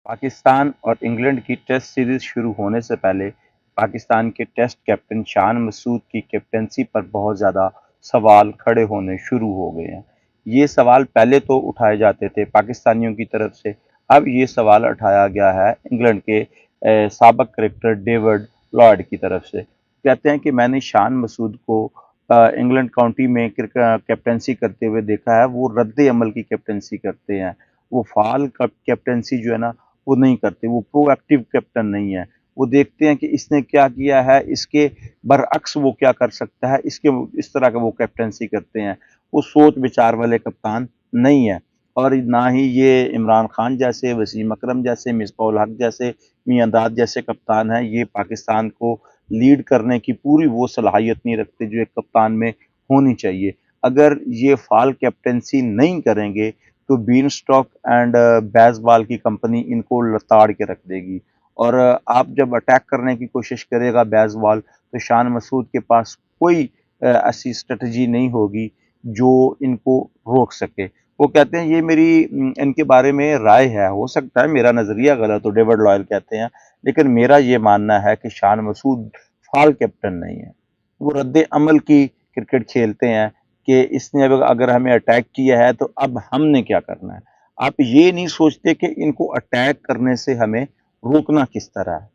پاکستان اور انگلینڈ کی test series شروع ہونے سے پہلے پاکستان کے ٹیسٹ کیپٹن شان مسعود کی کیپٹنسی پر بہت زیادہ سوال کھڑے ہونے شروع ہو گئے ہیں۔ یہ سوال پہلے تو اٹھائے جاتے تھے پاکستانیوں کی طرف سے، اب یہ سوال اٹھایا گیا ہے انگلینڈ کے سابق کرکٹر ڈیوڈ لارڈ کی طرف سے۔ کہتے ہیں کہ میں نے شان مسعود کو انگلینڈ کاؤنٹی میں کیپٹنسی کرتے ہوئے دیکھا ہے، وہ رد عمل کی کیپٹنسی کرتے ہیں، وہ فعال کیپٹنسی جو ہے نا وہ نہیں کرتے، وہ پرو ایکٹیو کیپٹن نہیں ہے۔ وہ دیکھتے ہیں کہ اس نے کیا کیا ہے، اس کے برعکس وہ کیا کر سکتا ہے، اس طرح کا وہ کیپٹنسی کرتے ہیں۔ وہ سوچ بچار والے کپتان نہیں ہے، اور نہ ہی یہ عمران خان جیسے، وسیم اکرم جیسے، مصباح الحق جیسے، میاں داد جیسے کپتان ہیں۔ یہ پاکستان کو لیڈ کرنے کی پوری وہ صلاحیت نہیں رکھتے جو ایک کپتان میں ہونی چاہیے۔ اگر یہ فعال کیپٹنسی نہیں کریں گے تو بین سٹاک اینڈ بیس بال کی کمپنی ان کو لتاڑ کے رکھ دے گی، اور آپ جب اٹیک کرنے کی کوشش کرے گا بیس بال تو شان مسعود کے پاس کوئی ایسی اسٹریٹجی نہیں ہوگی جو ان کو روک سکے۔ وہ کہتے ہیں یہ میری ان کے بارے میں رائے ہے، ہو سکتا ہے میرا نظریہ غلط ہو، ڈیوڈ لوئل کہتے ہیں، لیکن میرا یہ ماننا ہے کہ شان مسعود فعال کیپٹن نہیں ہے، وہ رد عمل کی کرکٹ کھیلتے ہیں کہ اس نے اگر ہمیں اٹیک کیا ہے تو اب ہم نے کیا کرنا ہے۔ آپ یہ نہیں سوچتے کہ ان کو اٹیک کرنے سے ہمیں روکنا کس طرح ہے،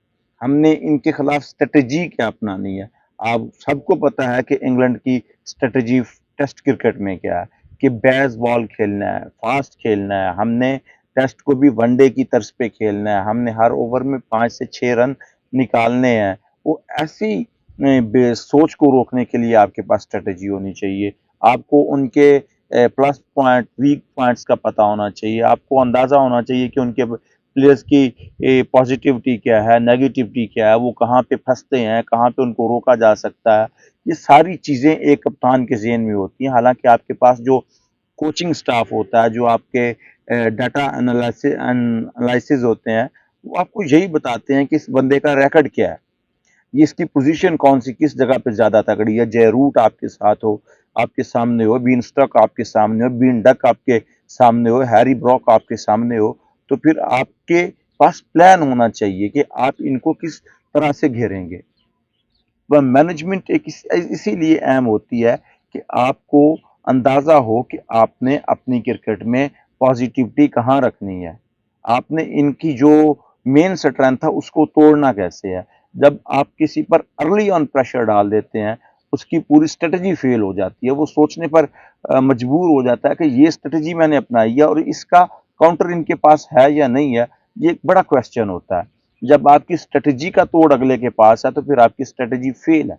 ہم نے ان کے خلاف اسٹریٹجی کیا اپنانی ہے۔ آپ سب کو پتا ہے کہ انگلینڈ کی اسٹریٹجی ٹیسٹ کرکٹ میں کیا ہے کہ بیس بال کھیلنا ہے، فاسٹ کھیلنا ہے، ہم نے ٹیسٹ کو بھی ون ڈے کی طرز پہ کھیلنا ہے، ہم نے ہر اوور میں 5 سے 6 رن نکالنے ہیں۔ وہ ایسی سوچ کو روکنے کے لیے آپ کے پاس اسٹریٹجی ہونی چاہیے، آپ کو ان کے پلس پوائنٹ ویک پوائنٹس کا پتہ ہونا چاہیے، آپ کو اندازہ ہونا چاہیے کہ ان کے پلیئرز کی پازیٹیوٹی کیا ہے، نیگیٹیوٹی کیا ہے، وہ کہاں پہ پھنستے ہیں، کہاں پہ ان کو روکا جا سکتا ہے۔ یہ ساری چیزیں ایک کپتان کے ذہن میں ہوتی ہیں، حالانکہ آپ کے پاس جو کوچنگ سٹاف ہوتا ہے، جو آپ کے ڈیٹا انالائسز ہوتے ہیں، وہ آپ کو یہی بتاتے ہیں کہ اس بندے کا ریکارڈ کیا ہے، یہ اس کی پوزیشن کون سی، کس جگہ پہ زیادہ تگڑی ہے۔ جے روٹ آپ کے ساتھ ہو، آپ کے سامنے ہو، بین سٹرک آپ کے سامنے ہو، بین ڈک آپ کے سامنے ہو، ہیری بروک آپ کے سامنے ہو، تو پھر آپ کے پاس پلان ہونا چاہیے کہ آپ ان کو کس طرح سے گھیریں گے۔ مینجمنٹ اسی لیے اہم ہوتی ہے کہ آپ کو اندازہ ہو کہ آپ نے اپنی کرکٹ میں پازیٹیوٹی کہاں رکھنی ہے، آپ نے ان کی جو مین سٹرینتھ ہے اس کو توڑنا کیسے ہے۔ جب آپ کسی پر ارلی آن پریشر ڈال دیتے ہیں، اس کی پوری اسٹریٹجی فیل ہو جاتی ہے، وہ سوچنے پر مجبور ہو جاتا ہے کہ یہ اسٹریٹجی میں نے اپنائی ہے اور اس کا کاؤنٹر ان کے پاس ہے یا نہیں ہے۔ یہ ایک بڑا کویسچن ہوتا ہے۔ جب آپ کی اسٹریٹجی کا توڑ اگلے کے پاس ہے تو پھر آپ کی اسٹریٹجی فیل ہے۔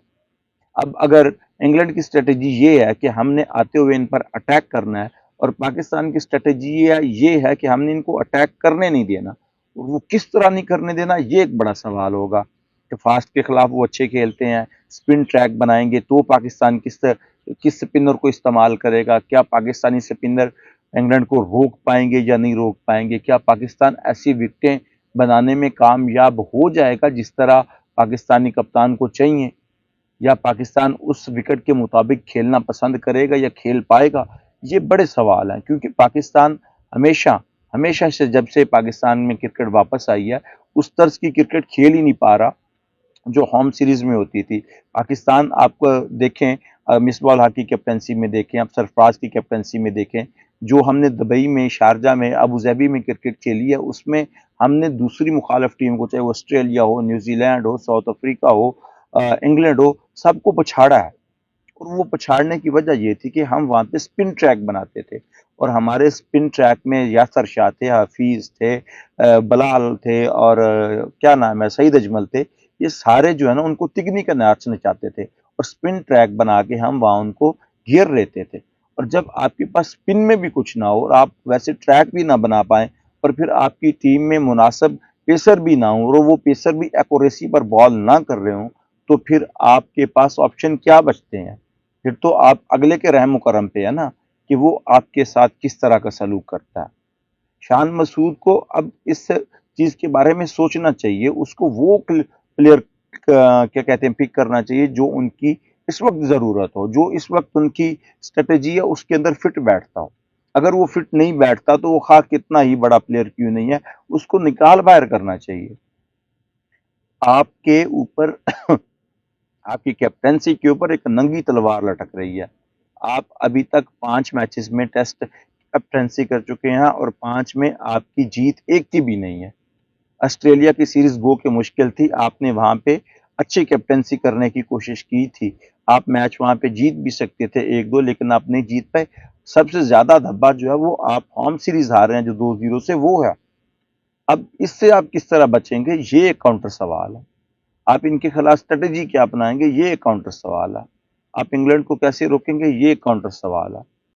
اب اگر انگلینڈ کی اسٹریٹجی یہ ہے کہ ہم نے آتے ہوئے ان پر اٹیک کرنا ہے، اور پاکستان کی اسٹریٹجی یہ ہے کہ ہم نے ان کو اٹیک کرنے نہیں دینا، اور وہ کس طرح نہیں کرنے دینا، یہ ایک بڑا سوال ہوگا کہ فاسٹ کے خلاف وہ اچھے کھیلتے ہیں، سپن ٹریک بنائیں گے تو پاکستان کس سپنر کو استعمال کرے گا، کیا پاکستانی سپنر انگلینڈ کو روک پائیں گے یا نہیں روک پائیں گے، کیا پاکستان ایسی وکٹیں بنانے میں کامیاب ہو جائے گا جس طرح پاکستانی کپتان کو چاہیے، یا پاکستان اس وکٹ کے مطابق کھیلنا پسند کرے گا یا کھیل پائے گا۔ یہ بڑے سوال ہیں، کیونکہ پاکستان ہمیشہ ہمیشہ سے جب سے پاکستان میں کرکٹ واپس آئی ہے اس طرز کی کرکٹ کھیل ہی نہیں پا رہا جو ہوم سیریز میں ہوتی تھی۔ پاکستان آپ کو دیکھیں، مصباح الحق کی کیپٹنسی میں دیکھیں، اب سرفراز کی کیپٹنسی میں دیکھیں، جو ہم نے دبئی میں، شارجہ میں، ابوظہبی میں کرکٹ کھیلی ہے، اس میں ہم نے دوسری مخالف ٹیم کو، چاہے وہ آسٹریلیا ہو، نیوزی لینڈ ہو، ساؤتھ افریقہ ہو، انگلینڈ ہو، سب کو پچھاڑا ہے۔ اور وہ پچھاڑنے کی وجہ یہ تھی کہ ہم وہاں پہ سپن ٹریک بناتے تھے، اور ہمارے سپن ٹریک میں یاسر شاہ تھے، حفیظ تھے، بلال تھے، اور کیا نام ہے، سعید اجمل تھے۔ یہ سارے جو ہے نا ان کو تگنی کا ناچ نچاتے تھے، اور سپن ٹریک بنا کے ہم وہاں ان کو گھیر لیتے تھے۔ اور جب آپ کے پاس سپن میں بھی کچھ نہ ہو اور آپ ویسے ٹریک بھی نہ بنا پائیں، اور پھر آپ کی ٹیم میں مناسب پیسر بھی نہ ہوں اور وہ پیسر بھی ایکوریسی پر بال نہ کر رہے ہوں، تو پھر آپ کے پاس آپشن کیا بچتے ہیں؟ پھر تو آپ اگلے کے رحم و کرم پہ ہے نا کہ وہ آپ کے ساتھ کس طرح کا سلوک کرتا ہے۔ شان مسعود کو اب اس چیز کے بارے میں سوچنا چاہیے، اس کو وہ پلیئر کیا کہتے ہیں پک کرنا چاہیے جو ان کی اس وقت ضرورت ہو، جو اس وقت ان کی اسٹریٹجی ہے اس کے اندر فٹ بیٹھتا ہو۔ اگر وہ فٹ نہیں بیٹھتا تو وہ خواہ کتنا ہی بڑا پلیئر کیوں نہیں ہے، اس کو نکال باہر کرنا چاہیے۔ آپ کے اوپر آپ کی کیپٹنسی کے اوپر ایک ننگی تلوار لٹک رہی ہے۔ آپ ابھی تک 5 میچز میں ٹیسٹ کیپٹنسی کر چکے ہیں اور 5 میں آپ کی جیت ایک کی بھی نہیں ہے۔ آسٹریلیا کی سیریز گو کے مشکل تھی، آپ نے وہاں پہ اچھی کیپٹنسی کرنے کی کوشش کی تھی، آپ میچ وہاں پہ جیت بھی سکتے تھے 1-2، لیکن آپ نہیں جیت پائے۔ سب سے زیادہ دھبا جو ہے وہ آپ ہوم سیریز ہار رہے ہیں جو 2-0 سے، وہ ہے۔ اب اس سے آپ کس طرح بچیں گے، یہ ایک کاؤنٹر سوال ہے۔ آپ ان کے خلاف اسٹریٹجی کیا اپنائیں گے، یہ ایک کاؤنٹر سوال ہے۔ آپ انگلینڈ کو کیسے روکیں گے، یہ ایک کاؤنٹر سوال ہے۔